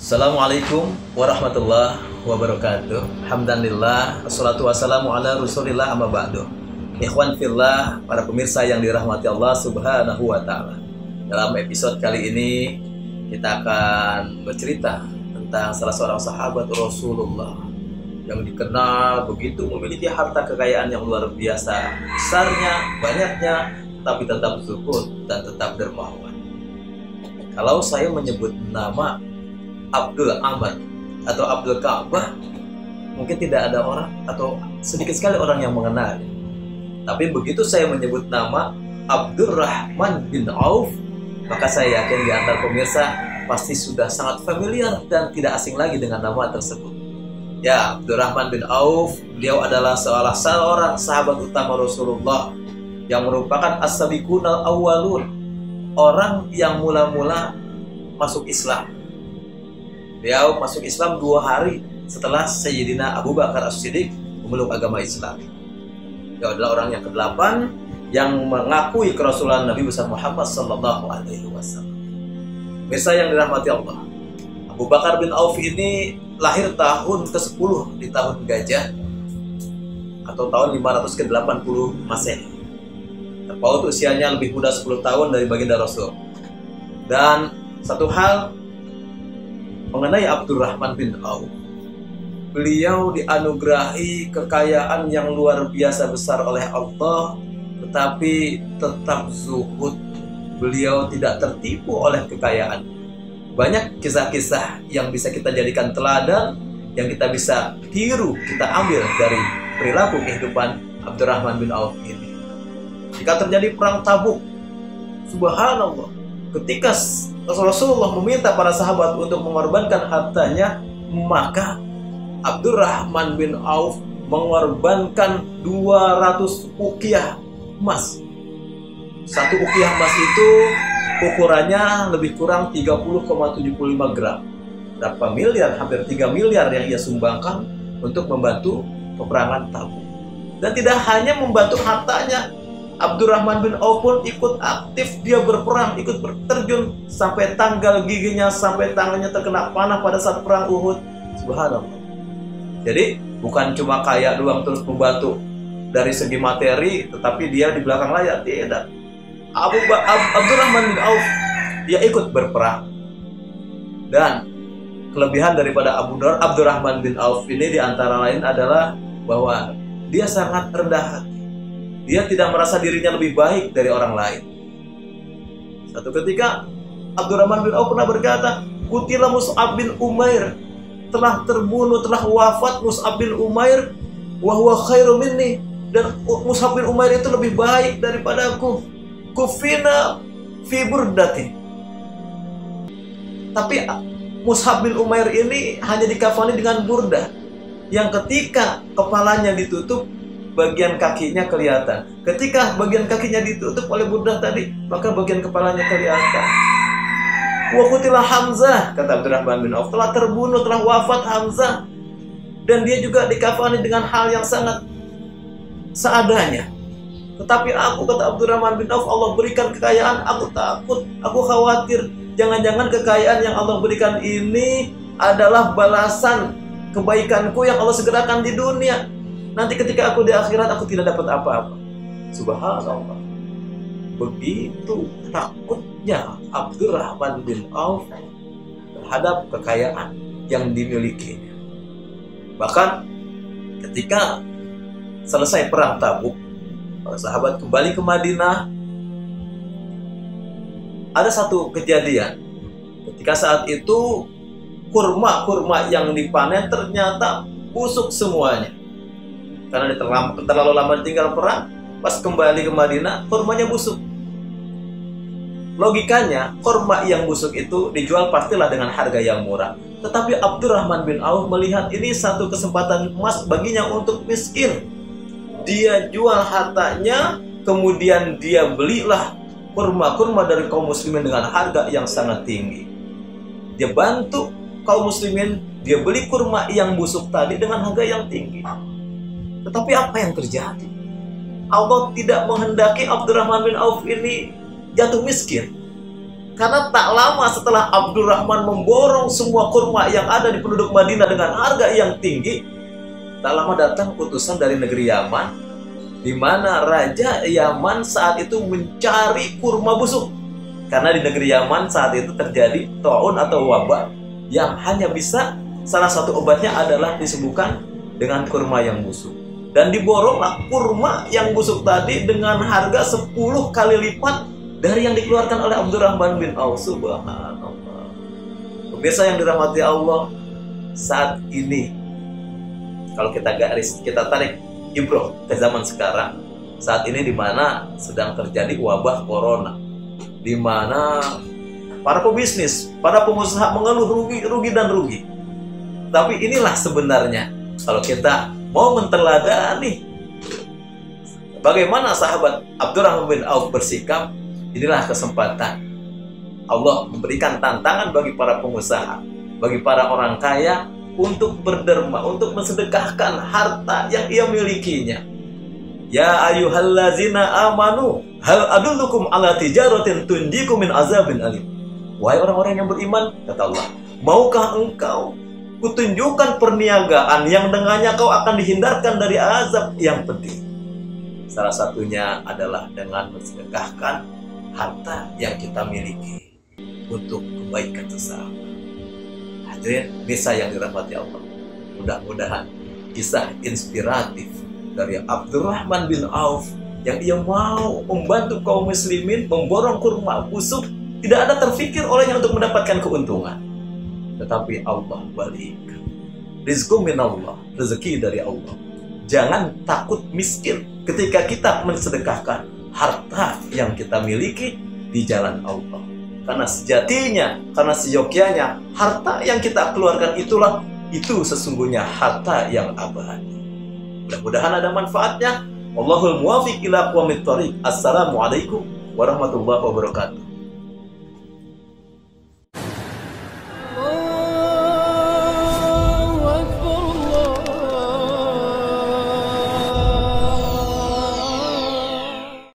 Assalamualaikum warahmatullahi wabarakatuh. Alhamdulillah, wassalatu wassalamu ala rasulillah amma ba'du. Ikhwan fillah, para pemirsa yang dirahmati Allah subhanahu wa ta'ala. Dalam episode kali ini kita akan bercerita tentang salah seorang sahabat Rasulullah yang dikenal begitu memiliki harta kekayaan yang luar biasa besarnya, banyaknya, tapi tetap zuhud dan tetap dermawan. Kalau saya menyebut nama Abdul Amr atau Abdul Ka'bah, mungkin tidak ada orang atau sedikit sekali orang yang mengenal. Tapi begitu saya menyebut nama Abdurrahman bin Auf, maka saya yakin di antara pemirsa pasti sudah sangat familiar dan tidak asing lagi dengan nama tersebut. Ya, Abdurrahman bin Auf, beliau adalah salah seorang sahabat utama Rasulullah yang merupakan as-sabiqunal awwalun, orang yang mula-mula masuk Islam. Beliau masuk Islam 2 hari setelah Sayyidina Abu Bakar As-Siddiq memeluk agama Islam. Dia adalah orang yang ke-8 yang mengakui kerasulan Nabi besar Muhammad sallallahu alaihi wasallam. Pemirsa yang dirahmati Allah, Abu Bakar bin Auf ini lahir tahun ke-10 di tahun Gajah atau tahun 500 ke-80 Masehi. Terpaut usianya lebih muda 10 tahun dari baginda Rasul. Dan satu hal mengenai Abdurrahman bin Auf, beliau dianugerahi kekayaan yang luar biasa besar oleh Allah, tetapi tetap zuhud. Beliau tidak tertipu oleh kekayaan. Banyak kisah-kisah yang bisa kita jadikan teladan, yang kita bisa tiru, kita ambil dari perilaku kehidupan Abdurrahman bin Auf ini. Jika terjadi perang Tabuk, subhanallah, ketika Rasulullah meminta para sahabat untuk mengorbankan hartanya, maka Abdurrahman bin Auf mengorbankan 200 uqiyah emas. Satu uqiyah emas itu ukurannya lebih kurang 30,75 gram. Berapa miliar? Hampir 3 miliar yang ia sumbangkan untuk membantu peperangan Tabuk. Dan tidak hanya membantu hartanya, Abdurrahman bin Auf pun ikut aktif, dia berperang, ikut terjun sampai tanggal giginya, sampai tangannya terkena panah pada saat perang Uhud. Subhanallah. Jadi bukan cuma kaya doang terus membantu dari segi materi, tetapi dia di belakang layar tidak. Abdurrahman bin Auf dia ikut berperang. Dan kelebihan daripada Abdurrahman bin Auf ini diantara lain adalah bahwa dia sangat rendah hati. Dia tidak merasa dirinya lebih baik dari orang lain. Satu ketika Abdurrahman bin Auf pernah berkata, "Qutila Mus'ab bin Umair, telah terbunuh, telah wafat Mus'ab bin Umair, wa huwa khairu minni, dan Mus'ab bin Umair itu lebih baik daripada aku. Kufina fi burdati." Tapi Mus'ab bin Umair ini hanya dikafani dengan burdah, yang ketika kepalanya ditutup, bagian kakinya kelihatan. Ketika bagian kakinya ditutup oleh burdah tadi, maka bagian kepalanya kelihatan. Wa qutila Hamzah, kata Abdurrahman bin Auf, telah terbunuh, telah wafat Hamzah, dan dia juga dikafani dengan hal yang sangat seadanya. Tetapi aku, kata Abdurrahman bin Auf, Allah berikan kekayaan, aku takut, aku khawatir jangan-jangan kekayaan yang Allah berikan ini adalah balasan kebaikanku yang Allah segerakan di dunia. Nanti ketika aku di akhirat, aku tidak dapat apa-apa. Subhanallah. Begitu takutnya Abdurrahman bin Auf terhadap kekayaan yang dimilikinya. Bahkan ketika selesai perang Tabuk, para sahabat kembali ke Madinah. Ada satu kejadian. Ketika saat itu kurma-kurma yang dipanen ternyata busuk semuanya. Karena dia terlalu lama tinggal perang, pas kembali ke Madinah, kurmanya busuk. Logikanya, kurma yang busuk itu dijual pastilah dengan harga yang murah. Tetapi Abdurrahman bin Auf melihat ini satu kesempatan emas baginya untuk miskin. Dia jual hartanya, kemudian dia belilah kurma-kurma dari kaum muslimin dengan harga yang sangat tinggi. Dia bantu kaum muslimin, dia beli kurma yang busuk tadi dengan harga yang tinggi. Tetapi apa yang terjadi? Allah tidak menghendaki Abdurrahman bin Auf ini jatuh miskin. Karena tak lama setelah Abdurrahman memborong semua kurma yang ada di penduduk Madinah dengan harga yang tinggi, tak lama datang utusan dari negeri Yaman, di mana Raja Yaman saat itu mencari kurma busuk. Karena di negeri Yaman saat itu terjadi taun atau wabah yang hanya bisa salah satu obatnya adalah disembuhkan dengan kurma yang busuk. Dan diboronglah kurma yang busuk tadi dengan harga 10 kali lipat dari yang dikeluarkan oleh Abdurrahman bin Auf. Subhanallah. Pemirsa yang dirahmati Allah, saat ini kalau kita tarik ibroh ke zaman sekarang, saat ini di mana sedang terjadi wabah corona, di mana para pebisnis, para pengusaha mengeluh rugi dan rugi. Tapi inilah sebenarnya kalau kita mau menteladani bagaimana sahabat Abdurrahman bin Auf bersikap, inilah kesempatan Allah memberikan tantangan bagi para pengusaha, bagi para orang kaya untuk berderma, untuk mensedekahkan harta yang ia milikinya. Ya ayyuhallazina amanu, hal adullukum ala tijaratin tunjikum min azabin alim. Wahai orang-orang yang beriman, kata Allah, maukah engkau kutunjukkan perniagaan yang dengannya kau akan dihindarkan dari azab yang pedih? Salah satunya adalah dengan mensedekahkan harta yang kita miliki untuk kebaikan sesama. Hadirin bisa yang dirahmati Allah, mudah-mudahan kisah inspiratif dari Abdurrahman bin Auf yang ia mau membantu kaum muslimin memborong kurma busuk, tidak ada terfikir olehnya untuk mendapatkan keuntungan, tetapi Allah balikan. Rizqu minallah, rezeki dari Allah. Jangan takut miskin ketika kita mensedekahkan harta yang kita miliki di jalan Allah. Karena sejatinya, karena seyogyanya, harta yang kita keluarkan itu sesungguhnya harta yang abadi. Mudah-mudahan ada manfaatnya. Wallahul muwaffiq ila aqwamit thoriq. Assalamualaikum warahmatullahi wabarakatuh.